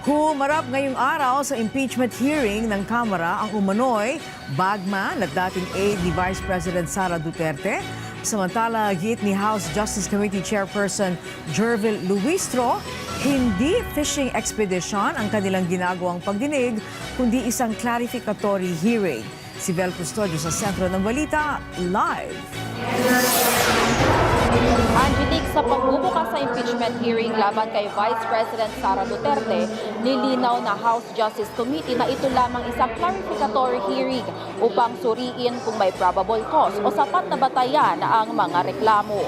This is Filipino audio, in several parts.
Humarap ngayong araw sa impeachment hearing ng Kamara ang umano'y bagman at dating aide ni Vice President Sara Duterte. Samantala, giit ni House Justice Committee Chairperson Jervil Luistro, hindi fishing expedition ang kanilang ginagawang pagdinig, kundi isang clarificatory hearing. Si Vel Custodio sa sentro ng balita, live. Angelique, sa pagbubukas sa impeachment hearing laban kay Vice President Sara Duterte, nilinaw na House Justice Committee na ito lamang isang clarificatory hearing upang suriin kung may probable cause o sapat na batayan ang mga reklamo.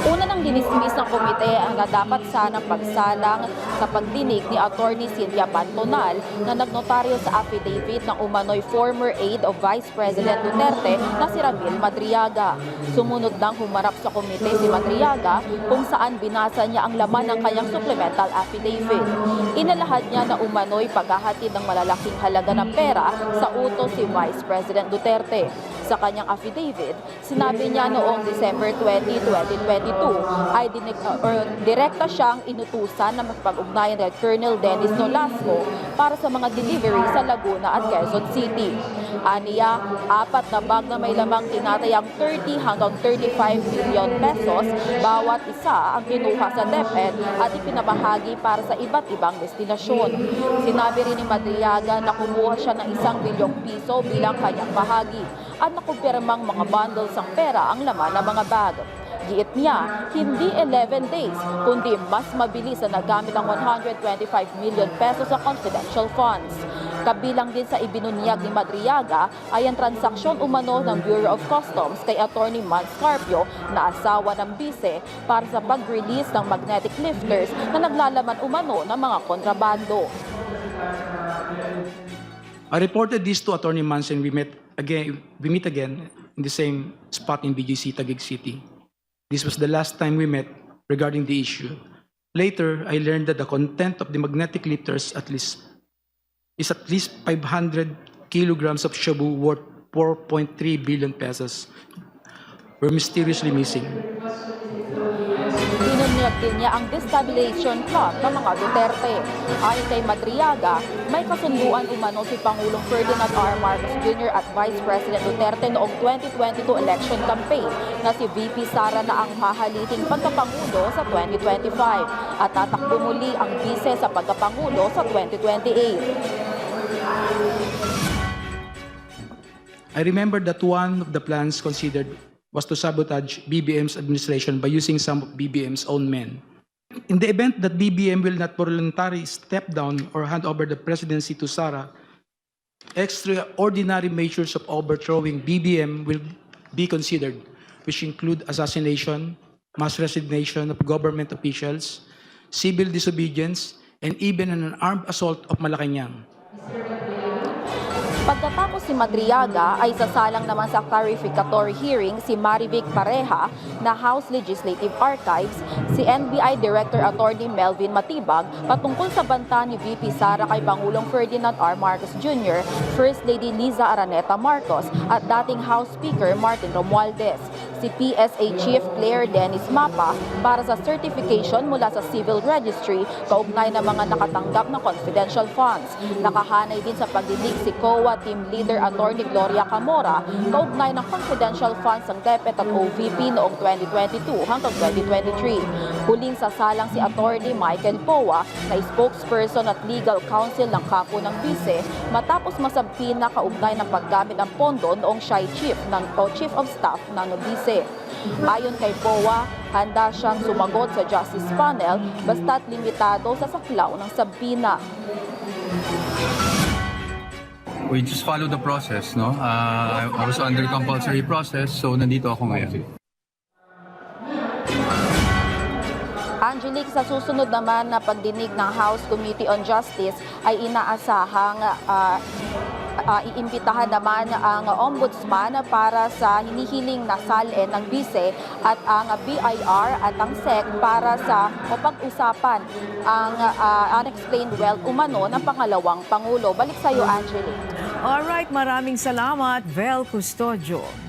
Una nang dinismiss ng komite ang dapat sanang pagsalang sa pagdinig ni Attorney Cynthia Pantonal na nagnotaryo sa affidavit ng umano'y former aide of Vice President Duterte na si Ramil Madriaga. Sumunod nang humarap sa komite si Madriaga kung saan binasa niya ang laman ng kanyang supplemental affidavit. Inalahad niya na umano'y paghahatid ng malalaking halaga ng pera sa utos si Vice President Duterte. Sa kanyang affidavit, sinabi niya noong December 20, 2022 ay direkta siyang inutusan na magpag-ugnayan kay Colonel Dennis Nolasco para sa mga delivery sa Laguna at Quezon City. Aniya, 4 na bag na may lamang tinatayang 30 hanggang 35 billion pesos bawat isa ang kinuha sa DepEd at ipinamahagi para sa iba't ibang destinasyon. Sinabi rin ni Madriaga na kumuha siya ng 1 bilyong piso bilang kanyang bahagi at nakumpirmang mga bundles ng pera ang laman ng mga bag. Giit niya, hindi 11 days, kundi mas mabilis na nagamit ang 125 million pesos sa confidential funds. Kabilang din sa ibinunyag ni Madriaga ay ang transaksyon umano ng Bureau of Customs kay Attorney Man Scarpio na asawa ng bise para sa pag-release ng magnetic lifters na naglalaman umano ng mga kontrabando. I reported this to Attorney Manson. We meet again in the same spot in BGC, Taguig City. This was the last time we met regarding the issue. Later, I learned that the content of the magnetic lifters is at least 500 kilograms of shabu worth 4.3 billion pesos were mysteriously missing. Binunyag din niya ang destabilization plot ng mga Duterte. Ayon kay Madriaga, may kasunduan umano si Pangulong Ferdinand R. Marcos Jr. at Vice President Duterte noong 2022 election campaign na si VP Sara na ang hahaliting pagkapangulo sa 2025 at tatakbo muli ang bise sa pagkapangulo sa 2028. I remember that one of the plans considered was to sabotage BBM's administration by using some of BBM's own men. In the event that BBM will not voluntarily step down or hand over the presidency to Sara, extraordinary measures of overthrowing BBM will be considered, which include assassination, mass resignation of government officials, civil disobedience, and even an armed assault of Malacanang. Pagkatapos si Madriaga ay sasalang naman sa clarificatory hearing si Marivic Pareja na House Legislative Archives, si NBI Director Attorney Melvin Matibag patungkol sa banta ni VP Sara kay Pangulong Ferdinand R. Marcos Jr., First Lady Liza Araneta Marcos at dating House Speaker Martin Romualdez, si PSA Chief Claire Dennis Mapa para sa certification mula sa Civil Registry kaugnay ng mga nakatanggap na confidential funds. Nakahanay din sa pagdinig si COA Team Leader Attorney Gloria Camora kaugnay ng confidential funds ng DepEd at OVP noong 2022 hanggang 2023. Huling sasalang si Attorney Michael Poa na spokesperson at legal counsel ng kampo ng bise matapos masampina kaugnay ng paggamit ng pondo noong siya ay Chief of Staff ng bise. Ayon kay Poa, handa siyang sumagot sa Justice Panel basta't limitado sa saklaw ng sampina. We just follow the process, no? I was under compulsory process, so nandito ako ngayon. Angelique, sa susunod naman na pagdinig ng House Committee on Justice ay inaasahang iimbitahan naman ang Ombudsman para sa hinihiling na salin ng bise at ang BIR at ang SEC para sa mapag-usapan ang unexplained wealth umano ng pangalawang Pangulo. Balik sa iyo, Angelique. Alright, maraming salamat, Vel Custodio.